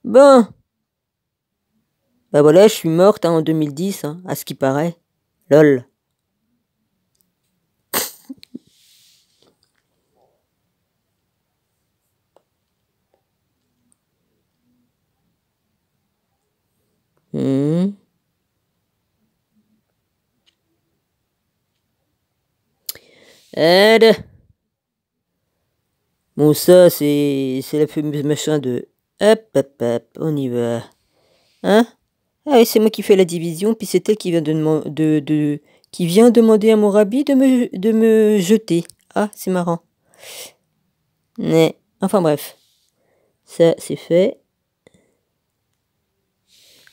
Bon, bah voilà, je suis morte hein, en 2010, hein, à ce qui paraît. Lol. Hmm. Aide. Bon, ça, c'est la fameuse machin de... Hop, hop, hop, on y va. Hein? Ah oui, c'est moi qui fais la division, puis c'est elle qui vient qui vient demander à mon rabbi de me jeter. Ah, c'est marrant. Mais, enfin bref. Ça, c'est fait.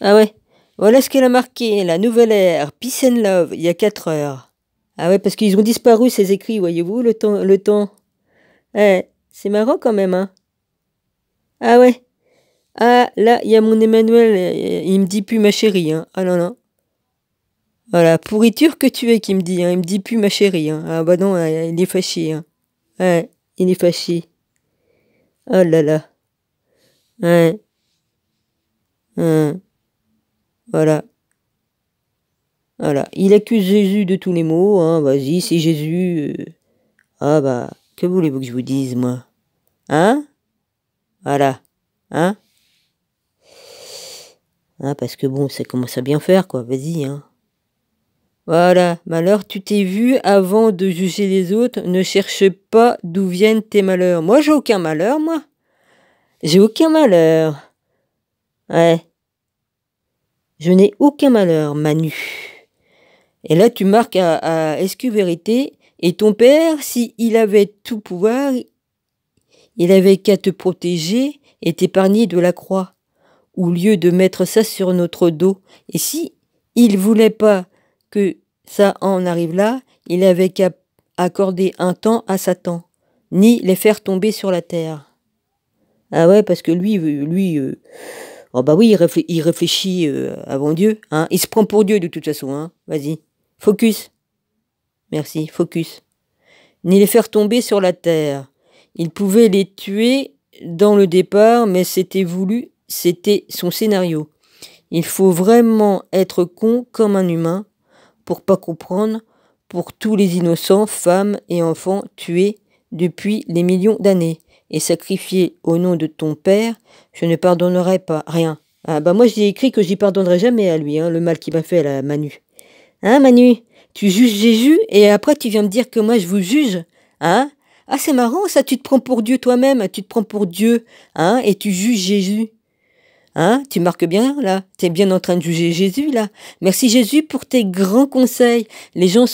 Ah ouais. Voilà ce qu'elle a marqué, la nouvelle ère, Peace and Love, il y a 4 heures. Ah ouais, parce qu'ils ont disparu ces écrits, voyez-vous, le temps. Ouais, c'est marrant quand même, hein. Ah ouais. Ah, là, il y a mon Emmanuel, il me dit plus ma chérie, hein. Ah non, non. Voilà, pourriture que tu es qui me dit, hein. Il me dit plus ma chérie, hein. Ah bah non, il est fâché, hein. Ouais, il est fâché. Oh là là. Ouais. Voilà. Voilà. Il accuse Jésus de tous les maux, hein. Vas-y, c'est Jésus. Ah bah, que voulez-vous que je vous dise, moi? Hein? Voilà. Hein? Ah, parce que bon, ça commence à bien faire, quoi. Vas-y, hein. Voilà. Malheur, tu t'es vu avant de juger les autres. Ne cherche pas d'où viennent tes malheurs. Moi, j'ai aucun malheur, moi. J'ai aucun malheur. Ouais. Je n'ai aucun malheur, Manu. Et là, tu marques à SQ Vérité. Et ton père, s'il avait tout pouvoir, il avait qu'à te protéger et t'épargner de la croix, au lieu de mettre ça sur notre dos. Et si il voulait pas que ça en arrive là, il avait qu'à accorder un temps à Satan, ni les faire tomber sur la terre. Ah ouais, parce que lui, oh bah oui, il réfléchit avant Dieu, hein. Il se prend pour Dieu de toute façon, hein. Vas-y, focus. Merci, focus. Ni les faire tomber sur la terre. Il pouvait les tuer dans le départ, mais c'était voulu, c'était son scénario. Il faut vraiment être con comme un humain pour pas comprendre, pour tous les innocents, femmes et enfants tués depuis des millions d'années et sacrifiés au nom de ton père, je ne pardonnerai pas rien. Ah bah moi j'ai écrit que j'y pardonnerai jamais à lui, hein, le mal qu'il m'a fait à la Manu. Hein Manu, tu juges Jésus et après tu viens me dire que moi je vous juge, hein? Ah c'est marrant ça, tu te prends pour Dieu toi-même, tu te prends pour Dieu, hein, et tu juges Jésus. Hein, tu marques bien, là. Tu es bien en train de juger Jésus, là. Merci Jésus pour tes grands conseils. Les gens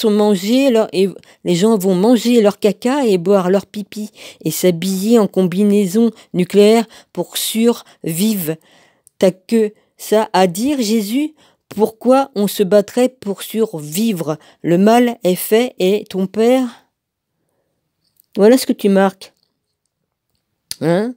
les gens vont manger leur caca et boire leur pipi et s'habiller en combinaison nucléaire pour survivre. T'as que ça à dire, Jésus? Pourquoi on se battrait pour survivre? Le mal est fait et ton père... Voilà ce que tu marques. Hein?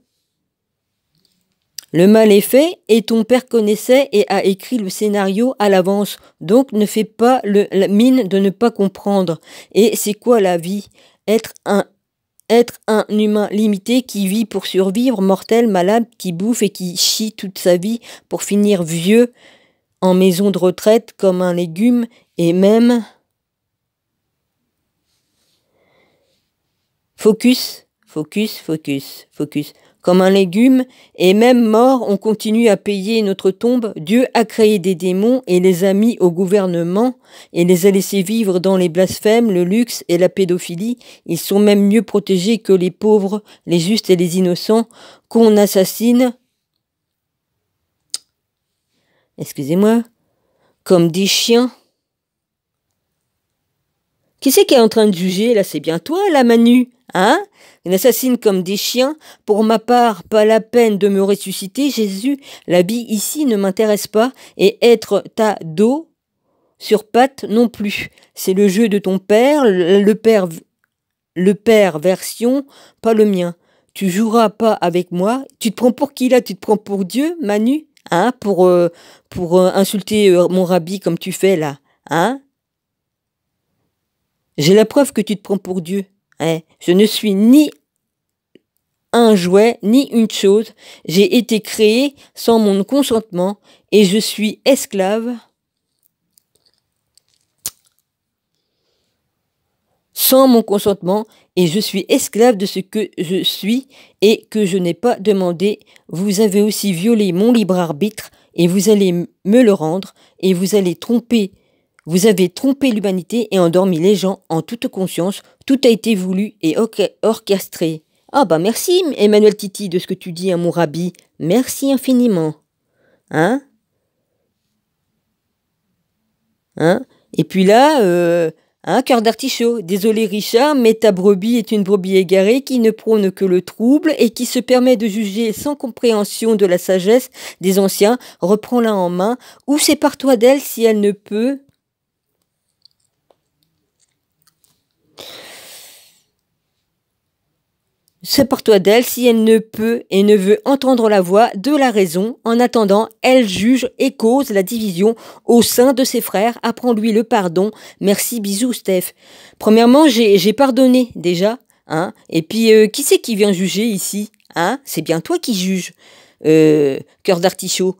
Le mal est fait et ton père connaissait et a écrit le scénario à l'avance. Donc ne fais pas la mine de ne pas comprendre. Et c'est quoi la vie? Être un humain limité qui vit pour survivre, mortel, malade, qui bouffe et qui chie toute sa vie pour finir vieux en maison de retraite comme un légume et même... Focus, focus, focus, focus. Comme un légume, et même mort, on continue à payer notre tombe. Dieu a créé des démons et les a mis au gouvernement et les a laissés vivre dans les blasphèmes, le luxe et la pédophilie. Ils sont même mieux protégés que les pauvres, les justes et les innocents qu'on assassine. Excusez-moi. Comme des chiens. Qui c'est qui est en train de juger, là? C'est bien toi, la Manu, hein? Une assassine comme des chiens. Pour ma part, pas la peine de me ressusciter, Jésus. La vie ici ne m'intéresse pas, et être ta dos sur pattes non plus. C'est le jeu de ton père, le père version, pas le mien. Tu joueras pas avec moi. Tu te prends pour qui, là? Tu te prends pour Dieu, Manu? Hein? Pour insulter mon rabbi comme tu fais, là? Hein? J'ai la preuve que tu te prends pour Dieu. Hein, je ne suis ni un jouet ni une chose. J'ai été créé sans mon consentement et je suis esclave sans mon consentement et je suis esclave de ce que je suis et que je n'ai pas demandé. Vous avez aussi violé mon libre arbitre et vous allez me le rendre et vous avez trompé l'humanité et endormi les gens en toute conscience. Tout a été voulu et orchestré. Ah bah merci Emmanuel Titi de ce que tu dis à mon rabbi. Merci infiniment. Hein? Et puis là, cœur d'artichaut. Désolé Richard, mais ta brebis est une brebis égarée qui ne prône que le trouble et qui se permet de juger sans compréhension de la sagesse des anciens. Reprends-la en main ou sépare-toi d'elle si elle ne peut. Sépare-toi d'elle si elle ne peut et ne veut entendre la voix de la raison. En attendant, elle juge et cause la division au sein de ses frères. Apprends-lui le pardon. Merci, bisous, Steph. Premièrement, j'ai pardonné déjà. Et puis, qui c'est qui vient juger ici? C'est bien toi qui juges. Cœur d'artichaut.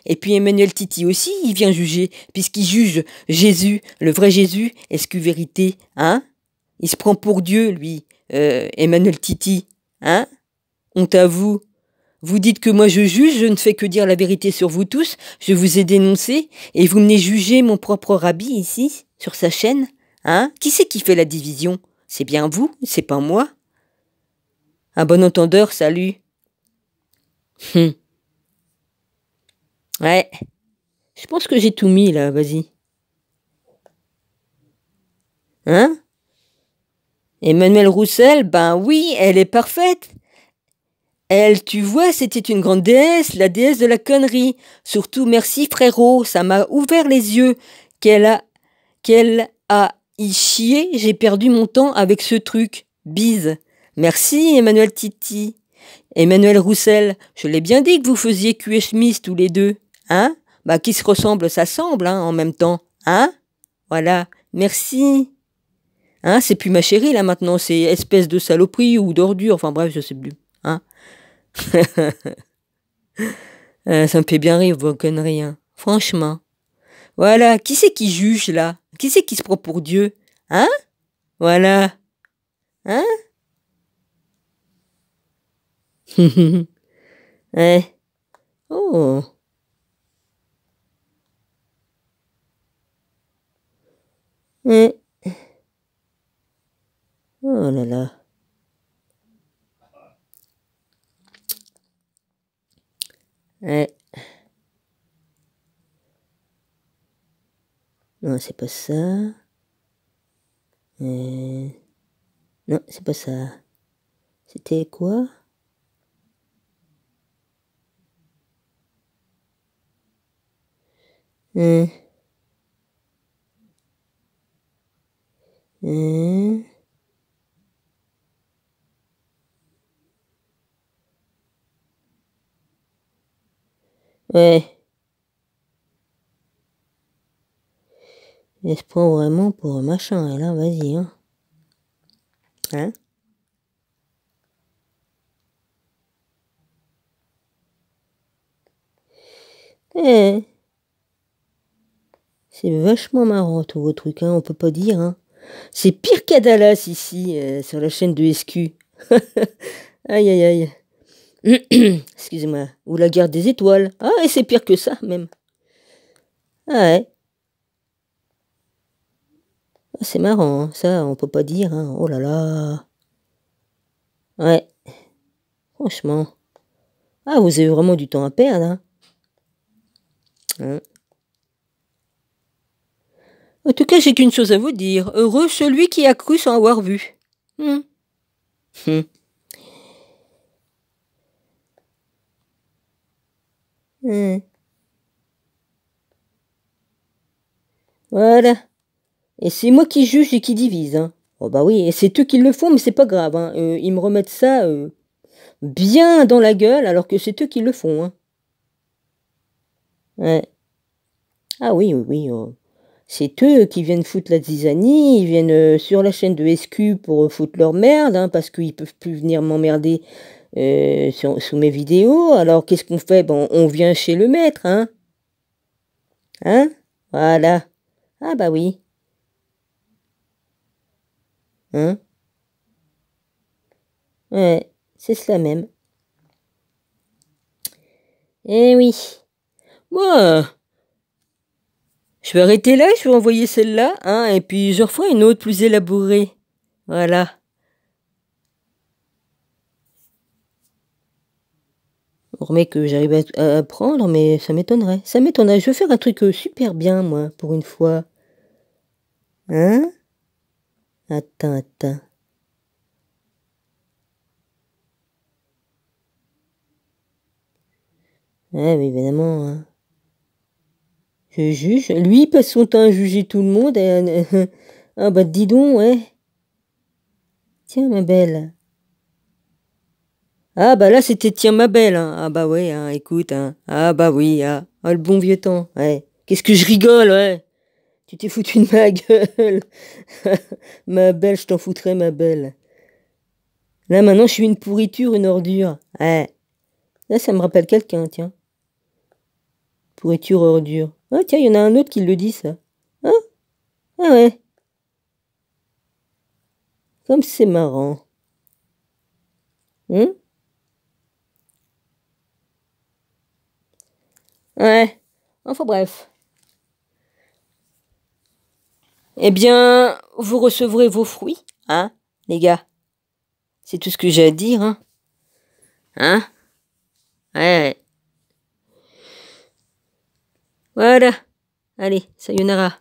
Et puis Emmanuel Titi aussi, il vient juger. Puisqu'il juge Jésus, le vrai Jésus. Est-ce que vérité? Il se prend pour Dieu, lui. Emmanuel Titi, honte à vous. Vous dites que moi je juge, je ne fais que dire la vérité sur vous tous, je vous ai dénoncé, et vous venez juger mon propre rabbi ici, sur sa chaîne. Qui c'est qui fait la division? C'est bien vous, c'est pas moi. À bon entendeur, salut. Ouais, je pense que j'ai tout mis là, vas-y. Emmanuel Roussel, ben oui, elle est parfaite. Elle, tu vois, c'était une grande déesse, la déesse de la connerie. Surtout, merci frérot, ça m'a ouvert les yeux. Qu'elle a y chié, j'ai perdu mon temps avec ce truc. Bise. Merci Emmanuel Titi. Emmanuel Roussel, je l'ai bien dit que vous faisiez Q et Smith tous les deux. Bah qui se ressemble, ça semble, en même temps. Voilà, merci. C'est plus ma chérie là maintenant, c'est espèce de saloperie ou d'ordure, enfin bref, je sais plus. Ça me fait bien rire vos conneries, franchement. Voilà, qui c'est qui juge là? Qui c'est qui se prend pour Dieu? Voilà. Ouais. Oh. Oh là là. Non, c'est pas ça. Non, c'est pas ça. C'était quoi? Ouais. Elle se prend vraiment pour un machin, là, vas-y, C'est vachement marrant, tous vos trucs, on peut pas dire, C'est pire qu'à Dallas, ici, sur la chaîne de SQ. Aïe, aïe, aïe. Excusez-moi. Ou la guerre des étoiles. Et c'est pire que ça, même. Ouais. C'est marrant, ça, on peut pas dire, Oh là là. Ouais. Franchement. Vous avez vraiment du temps à perdre, En tout cas, j'ai qu'une chose à vous dire. Heureux celui qui a cru sans avoir vu. Voilà. Et c'est moi qui juge et qui divise, Oh bah oui, et c'est eux qui le font, mais c'est pas grave, ils me remettent ça bien dans la gueule, alors que c'est eux qui le font, Ouais. Oui, oui, c'est eux qui viennent foutre la zizanie, ils viennent sur la chaîne de SQ pour foutre leur merde, parce qu'ils peuvent plus venir m'emmerder sous mes vidéos. Alors, qu'est-ce qu'on fait? Bon, on vient chez le maître, hein? Hein? Voilà. Ah bah oui. Hein? Ouais, c'est cela même. Eh oui. Moi, je vais arrêter là, je vais envoyer celle-là, hein, et puis je referai une autre plus élaborée. Voilà. On remet que j'arrive à apprendre, mais ça m'étonnerait. Ça m'étonnerait. Je veux faire un truc super bien, moi, pour une fois. Hein? Attends. Ouais, mais évidemment, hein. Je juge. Lui, il passe son temps à juger tout le monde. Ah bah dis donc, ouais. Tiens, ma belle. Ah bah là, c'était tiens, ma belle. Hein. Ah bah ouais, hein, écoute. Hein. Ah bah oui, ah. Ah, le bon vieux temps, ouais. Qu'est-ce que je rigole, ouais. Tu t'es foutu de ma gueule. Ma belle, je t'en foutrais, ma belle. Là, maintenant, je suis une pourriture, une ordure. Ouais. Là, ça me rappelle quelqu'un, tiens. Pourriture, ordure. Ah, tiens, il y en a un autre qui le dit, ça. Hein? Ah ouais. Comme c'est marrant. Hein? Ouais. Enfin bref. Eh bien, vous recevrez vos fruits, hein, les gars. C'est tout ce que j'ai à dire, hein. Hein? Ouais. Voilà. Allez, sayonara.